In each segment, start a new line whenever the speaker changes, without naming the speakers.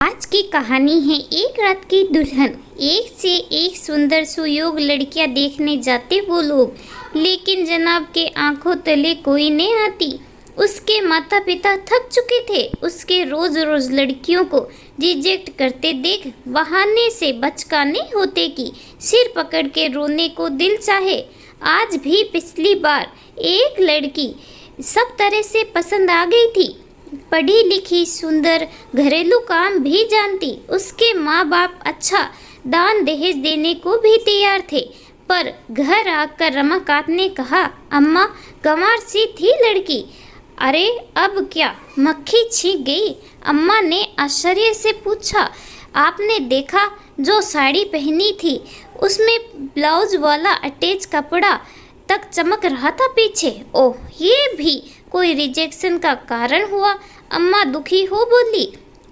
आज की कहानी है एक रात की दुल्हन। एक से एक सुंदर सुयोग लड़कियां देखने जाते वो लोग, लेकिन जनाब के आंखों तले कोई नहीं आती। उसके माता पिता थक चुके थे उसके रोज रोज लड़कियों को रिजेक्ट करते देख। बहाने से बचकाने होते कि सिर पकड़ के रोने को दिल चाहे। आज भी पिछली बार एक लड़की सब तरह से पसंद आ गई थी, पढ़ी लिखी, सुंदर, घरेलू काम भी जानती। उसके माँ बाप अच्छा दान दहेज देने को भी तैयार थे, पर घर आकर रमाकांत ने कहा, अम्मा गंवार सी थी लड़की। अरे अब क्या मक्खी छिप गई? अम्मा ने आश्चर्य से पूछा। आपने देखा जो साड़ी पहनी थी उसमें ब्लाउज वाला अटैच कपड़ा तक चमक रहा था पीछे। ओह, ये भी कोई रिजेक्शन का कारण हुआ? अम्मा दुखी हो बोली।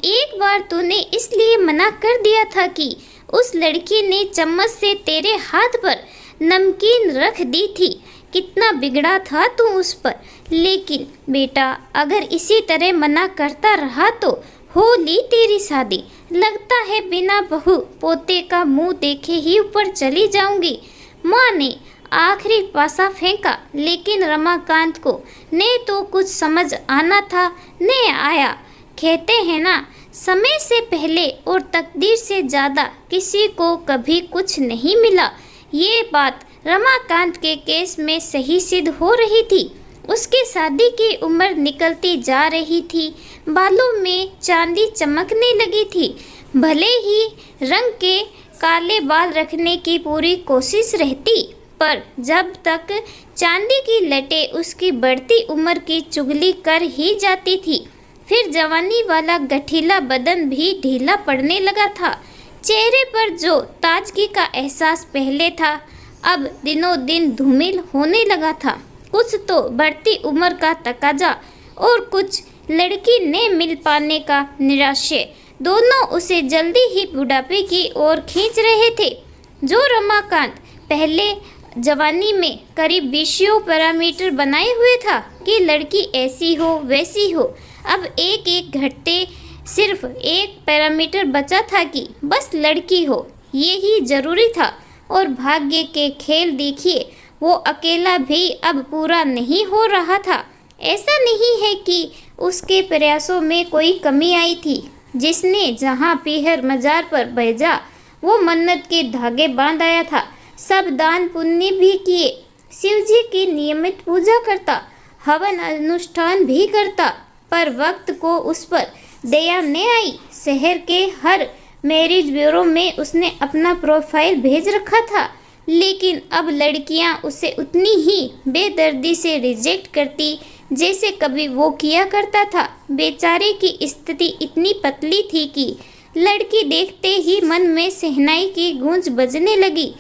एक बार तूने इसलिए मना कर दिया था कि उस लड़की ने चम्मच से तेरे हाथ पर नमकीन रख दी थी। कितना बिगड़ा था तू उस पर। लेकिन बेटा, अगर इसी तरह मना करता रहा तो हो ली तेरी शादी। लगता है बिना बहू पोते का मुंह देखे ही ऊपर चली जाऊंगी। माँ ने आखिरी पासा फेंका, लेकिन रमाकांत को ने तो कुछ समझ आना था, ने आया। कहते हैं ना, समय से पहले और तकदीर से ज़्यादा किसी को कभी कुछ नहीं मिला। ये बात रमाकांत के केस में सही सिद्ध हो रही थी। उसकी शादी की उम्र निकलती जा रही थी, बालों में चांदी चमकने लगी थी। भले ही रंग के काले बाल रखने की पूरी कोशिश रहती, पर जब तक चांदी की लटें उसकी बढ़ती उम्र की चुगली कर ही जाती थी। फिर जवानी वाला गठीला बदन भी ढीला पड़ने लगा था। चेहरे पर जो ताजगी का एहसास पहले था, अब दिनों दिन धूमिल होने लगा था। कुछ तो बढ़ती उम्र का तकाजा और कुछ लड़की ने मिल पाने का निराशय, दोनों उसे जल्दी ही बुढ़ापे की ओर खींच रहे थे। जो रमाकांत पहले जवानी में करीब 20 पैरामीटर बनाए हुए था कि लड़की ऐसी हो वैसी हो, अब एक एक घटते सिर्फ एक पैरामीटर बचा था कि बस लड़की हो। यही जरूरी था। और भाग्य के खेल देखिए, वो अकेला भी अब पूरा नहीं हो रहा था। ऐसा नहीं है कि उसके प्रयासों में कोई कमी आई थी। जिसने जहाँ पीहर मजार पर भेजा वो मन्नत के धागे बांध आया था। सब दान पुण्य भी किए, शिव जी की नियमित पूजा करता, हवन अनुष्ठान भी करता, पर वक्त को उस पर दया न आई। शहर के हर मैरिज ब्यूरो में उसने अपना प्रोफाइल भेज रखा था, लेकिन अब लड़कियां उसे उतनी ही बेदर्दी से रिजेक्ट करती जैसे कभी वो किया करता था। बेचारे की स्थिति इतनी पतली थी कि लड़की देखते ही मन में शहनाई की गूंज बजने लगी।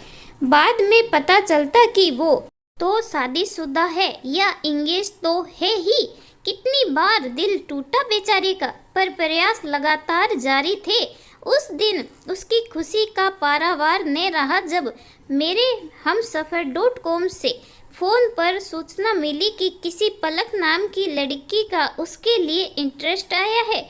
बाद में पता चलता कि वो तो शादीशुदा है या इंगेज तो है ही। कितनी बार दिल टूटा बेचारे का, पर प्रयास लगातार जारी थे। उस दिन उसकी खुशी का पारावार न रहा जब मेरे हमसफर.com से फ़ोन पर सूचना मिली कि किसी पलक नाम की लड़की का उसके लिए इंटरेस्ट आया है।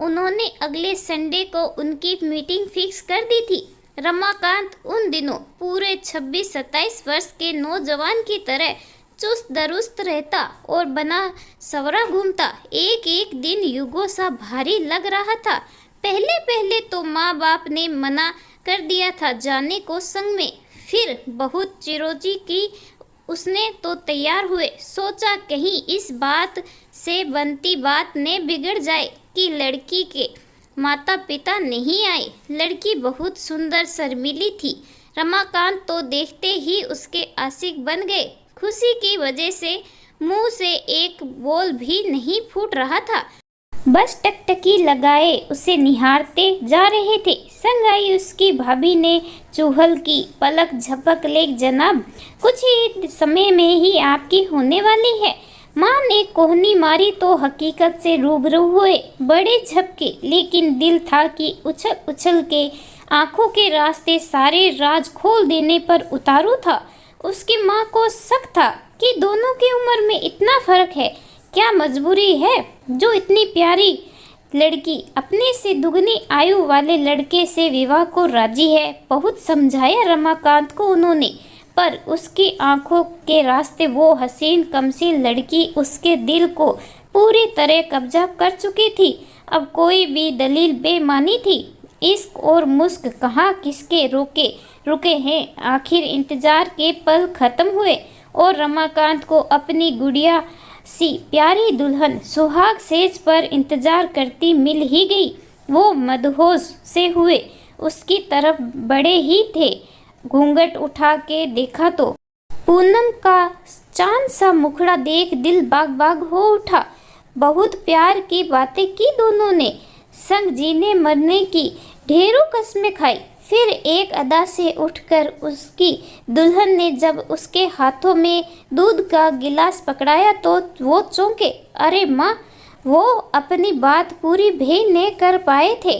उन्होंने अगले संडे को उनकी मीटिंग फिक्स कर दी थी। रमाकांत उन दिनों पूरे 26-27 वर्ष के नौजवान की तरह चुस्त दुरुस्त रहता और बना सवरा घूमता। एक एक दिन युगों सा भारी लग रहा था। पहले पहले तो माँ बाप ने मना कर दिया था जाने को संग में, फिर बहुत चिरोजी की उसने तो तैयार हुए। सोचा कहीं इस बात से बनती बात न बिगड़ जाए कि लड़की के माता पिता नहीं आए। लड़की बहुत सुंदर शर्मीली थी। रमाकांत तो देखते ही उसके आशिक बन गए। खुशी की वजह से मुंह से एक बोल भी नहीं फूट रहा था, बस टकटकी लगाए उसे निहारते जा रहे थे। संग आई उसकी भाभी ने चूहल की। पलक झपक ले जनाब, कुछ ही समय में ही आपकी होने वाली है। माँ ने कोहनी मारी तो हकीकत से रूबरू हुए। बड़े झपके, लेकिन दिल था कि उछल उछल के आंखों के रास्ते सारे राज खोल देने पर उतारू था। उसकी माँ को शक था कि दोनों की उम्र में इतना फर्क है। क्या मजबूरी है जो इतनी प्यारी लड़की अपने से दुगनी आयु वाले लड़के से विवाह को राजी है। बहुत समझाया रमाकांत को उन्होंने, पर उसकी आंखों के रास्ते वो हसीन कमसीन लड़की उसके दिल को पूरी तरह कब्जा कर चुकी थी। अब कोई भी दलील बेमानी थी। इश्क और मुस्क कहाँ किसके रुके हैं। आखिर इंतजार के पल खत्म हुए और रमाकांत को अपनी गुड़िया सी प्यारी दुल्हन सुहाग सेज पर इंतजार करती मिल ही गई। वो मदहोश से हुए उसकी तरफ बड़े ही थे। घूंघट उठा के देखा तो पूनम का चांद सा मुखड़ा देख दिल बाग बाग हो उठा। बहुत प्यार की बातें की दोनों ने, संग जीने मरने की ढेरों कस्में खाई। फिर एक अदा से उठकर उसकी दुल्हन ने जब उसके हाथों में दूध का गिलास पकड़ाया तो वो चौंके। अरे माँ, वो अपनी बात पूरी भी नहीं कर पाए थे।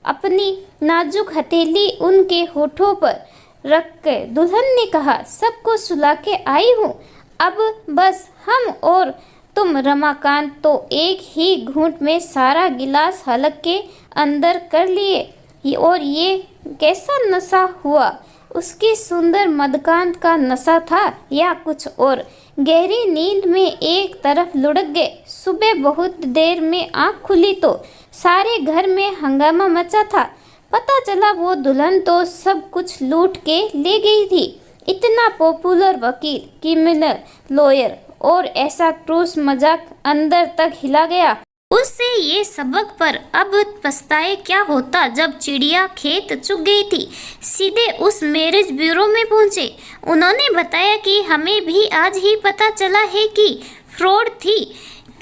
अपनी नाजुक हथेली उनके होठों पर रख कर दुल्हन ने कहा, सबको सुला के आई हूँ, अब बस हम और तुम। रमाकांत तो एक ही घूंट में सारा गिलास हलक के अंदर कर लिए। और ये कैसा नशा हुआ? उसकी सुंदर मदकांत का नशा था या कुछ और? गहरी नींद में एक तरफ लुढ़क गए। सुबह बहुत देर में आँख खुली तो सारे घर में हंगामा मचा था। पता चला वो दुल्हन तो सब कुछ लूट के ले गई थी। इतना पॉपुलर वकील, क्रिमिनल लॉयर और ऐसा क्रूस मजाक अंदर तक हिला गया उससे ये सबक। पर अब पछताए क्या होता जब चिड़िया खेत चुग गई थी। सीधे उस मैरिज ब्यूरो में पहुंचे। उन्होंने बताया कि हमें भी आज ही पता चला है कि फ्रॉड थी।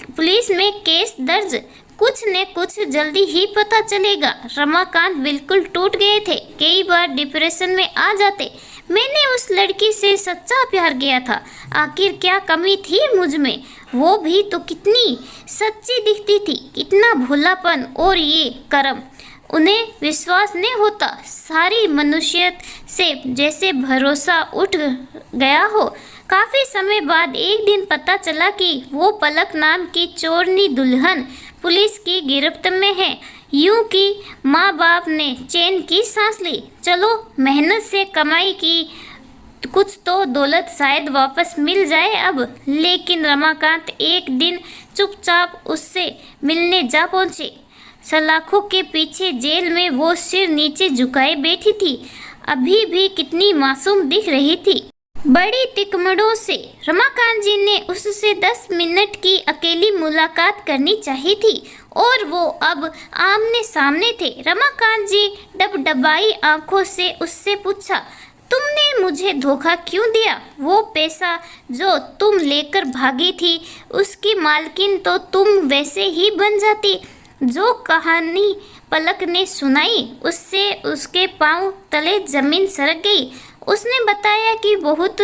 पुलिस में केस दर्ज, कुछ न कुछ जल्दी ही पता चलेगा। रमाकांत बिल्कुल टूट गए थे। कई बार डिप्रेशन में आ जाते। मैंने उस लड़की से सच्चा प्यार किया था। आखिर क्या कमी थी मुझ में? वो भी तो कितनी सच्ची दिखती थी, कितना भोलापन और ये कर्म। उन्हें विश्वास नहीं होता। सारी मनुष्यत से जैसे भरोसा उठ गया हो। काफी समय बाद एक दिन पता चला कि वो पलक नाम की चोरनी दुल्हन पुलिस की गिरफ्त में है। यूं कि माँ बाप ने चैन की सांस ली। चलो, मेहनत से कमाई की कुछ तो दौलत शायद वापस मिल जाए अब। लेकिन रमाकांत एक दिन चुपचाप उससे मिलने जा पहुंचे। सलाखों के पीछे जेल में वो सिर नीचे झुकाए बैठी थी। अभी भी कितनी मासूम दिख रही थी। बड़ी तिकमड़ों से रमाकांत जी ने उससे 10 मिनट की अकेली मुलाकात करनी चाहिए थी और वो अब आमने सामने थे। रमाकांत जी डबडबाई आंखों से उससे पूछा, तुमने मुझे धोखा क्यों दिया? वो पैसा जो तुम लेकर भागी थी उसकी मालकिन तो तुम वैसे ही बन जाती। जो कहानी पलक ने सुनाई उससे उसके पांव तले जमीन सरक गई। उसने बताया कि बहुत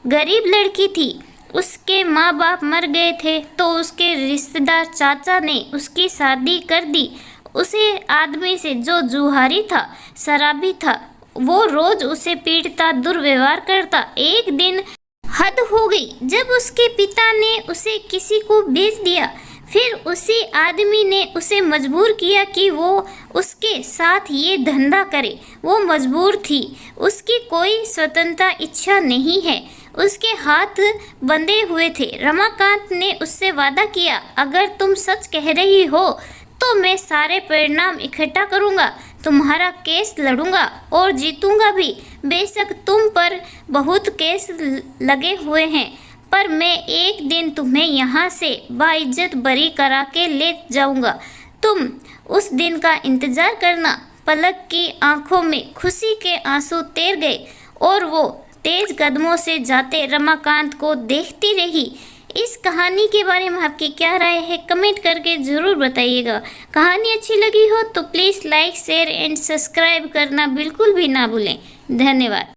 गरीब लड़की थी। उसके माँ बाप मर गए थे तो उसके रिश्तेदार चाचा ने उसकी शादी कर दी। उसे आदमी से जो जुहारी था, शराबी था, वो रोज उसे पीटता, दुर्व्यवहार करता। एक दिन हद हो गई जब उसके पिता ने उसे किसी को बेच दिया। फिर उसी आदमी ने उसे मजबूर किया कि वो उसके साथ ये धंधा करे। वो मजबूर थी, उसकी कोई स्वतंत्रता इच्छा नहीं है। उसके हाथ बंधे हुए थे। रमाकांत ने उससे वादा किया, अगर तुम सच कह रही हो तो मैं सारे परिणाम इकट्ठा करूंगा, तुम्हारा केस लड़ूंगा और जीतूंगा भी। बेशक तुम पर बहुत केस लगे हुए हैं, पर मैं एक दिन तुम्हें यहाँ से बाइज्जत बरी करा के ले जाऊंगा। तुम उस दिन का इंतजार करना। पलक की आंखों में खुशी के आंसू तैर गए और वो तेज कदमों से जाते रमाकांत को देखती रही। इस कहानी के बारे में आपकी क्या राय है कमेंट करके ज़रूर बताइएगा। कहानी अच्छी लगी हो तो please like, share and subscribe करना बिल्कुल भी ना भूलें। धन्यवाद।